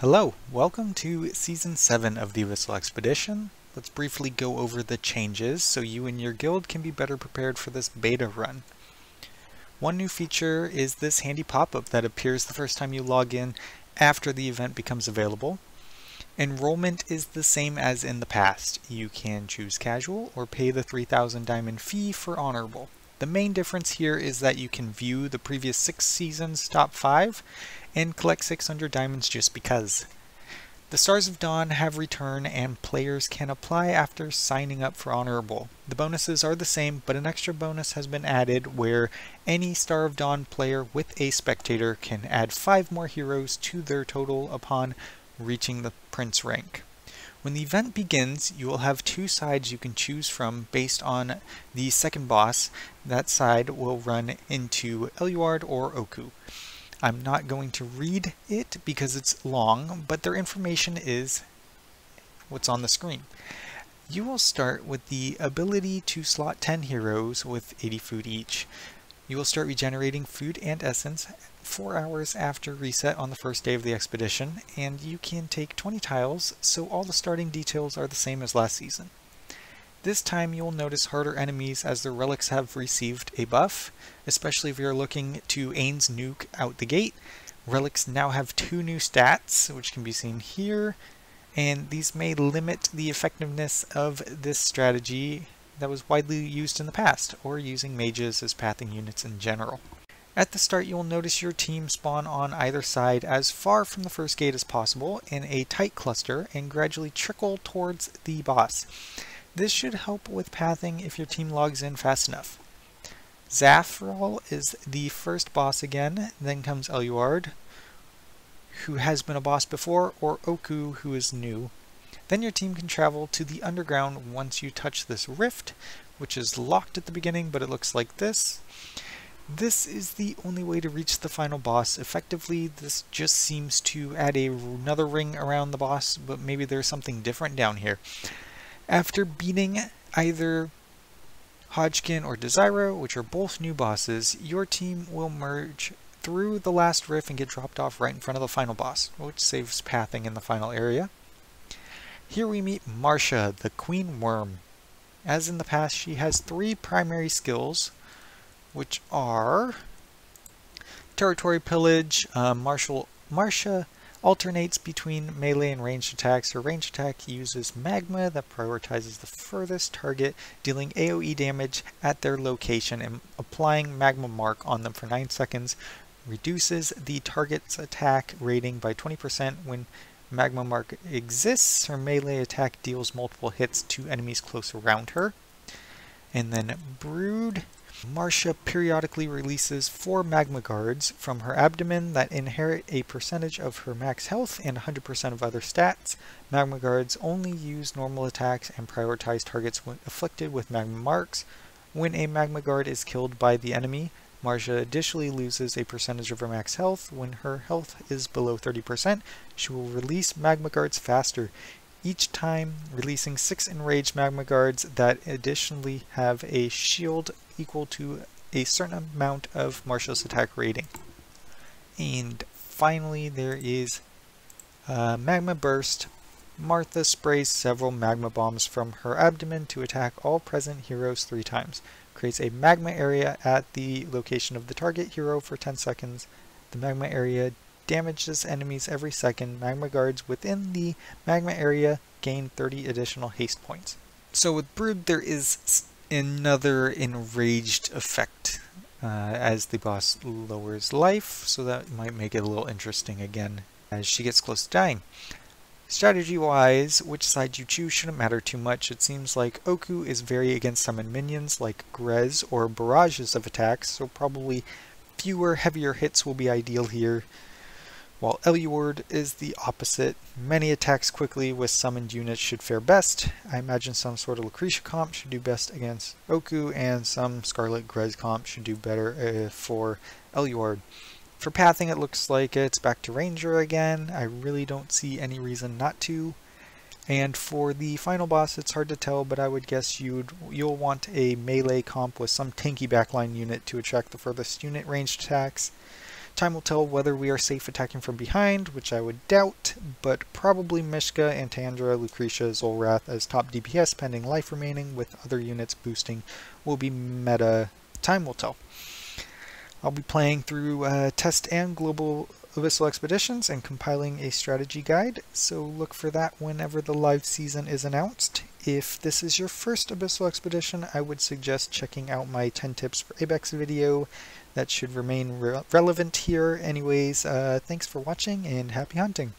Hello, welcome to Season 7 of the Abyssal Expedition. Let's briefly go over the changes so you and your guild can be better prepared for this beta run. One new feature is this handy pop-up that appears the first time you log in after the event becomes available. Enrollment is the same as in the past. You can choose casual or pay the 3,000 diamond fee for honorable. The main difference here is that you can view the previous 6 seasons top 5 and collect 600 diamonds just because. The Stars of Dawn have returned and players can apply after signing up for honorable. The bonuses are the same, but an extra bonus has been added where any Star of Dawn player with a spectator can add 5 more heroes to their total upon reaching the Prince rank. When the event begins, you will have 2 sides you can choose from based on the second boss. That side will run into Eluard or Oku. I'm not going to read it because it's long, but their information is what's on the screen. You will start with the ability to slot 10 heroes with 80 food each. You will start regenerating food and essence 4 hours after reset on the first day of the expedition, and you can take 20 tiles, so all the starting details are the same as last season. This time you'll notice harder enemies as their relics have received a buff, especially if you're looking to Ain's nuke out the gate. Relics now have 2 new stats, which can be seen here, and these may limit the effectiveness of this strategy that was widely used in the past, or using mages as pathing units in general. At the start you will notice your team spawn on either side as far from the first gate as possible in a tight cluster and gradually trickle towards the boss. This should help with pathing if your team logs in fast enough. Zafral is the first boss again, then comes Eluard, who has been a boss before, or Oku, who is new. Then your team can travel to the underground once you touch this rift, which is locked at the beginning, but it looks like this. This is the only way to reach the final boss effectively. This just seems to add another ring around the boss, but maybe there's something different down here. After beating either Hodgkin or Desira, which are both new bosses, your team will merge through the last rift and get dropped off right in front of the final boss, which saves pathing in the final area. Here we meet Marsha, the Queen Worm. As in the past, she has 3 primary skills, which are Territory Pillage. Marsha alternates between melee and ranged attacks. Her ranged attack uses magma that prioritizes the furthest target, dealing AoE damage at their location and applying magma mark on them for 9 seconds. Reduces the target's attack rating by 20% when magma mark exists. Her melee attack deals multiple hits to enemies close around her. And then Brood. Marsha periodically releases 4 magma guards from her abdomen that inherit a percentage of her max health and 100% of other stats. Magma guards only use normal attacks and prioritize targets when afflicted with magma marks. When a magma guard is killed by the enemy, Marsha additionally loses a percentage of her max health. When her health is below 30%, she will release magma guards faster, each time releasing 6 enraged magma guards that additionally have a shield equal to a certain amount of Marsha's attack rating. And finally there is Magma Burst. Martha sprays several magma bombs from her abdomen to attack all present heroes 3 times. Creates a magma area at the location of the target hero for 10 seconds. The magma area damages enemies every second. Magma guards within the magma area gain 30 additional haste points. So with Brood there is another enraged effect as the boss lowers life, so that might make it a little interesting again as she gets close to dying. Strategy wise, which side you choose shouldn't matter too much. It seems like Oku is very against summoned minions like Grez or barrages of attacks, so probably fewer heavier hits will be ideal here. While Eluard is the opposite. Many attacks quickly with summoned units should fare best. I imagine some sort of Lucretia comp should do best against Oku, and some Scarlet Grez comp should do better for Eluard. For pathing it looks like it's back to Ranger again. I really don't see any reason not to. And for the final boss it's hard to tell, but I would guess you'll want a melee comp with some tanky backline unit to attract the furthest unit ranged attacks. Time will tell whether we are safe attacking from behind, which I would doubt, but probably Mishka, Antandra, Lucretia, Zolrath as top DPS pending life remaining, with other units boosting will be meta. Time will tell. I'll be playing through Test and Global Abyssal Expeditions and compiling a strategy guide, so look for that whenever the live season is announced. If this is your first Abyssal Expedition, I would suggest checking out my 10 tips for ABEX video. That should remain relevant here. Anyways, thanks for watching and happy hunting!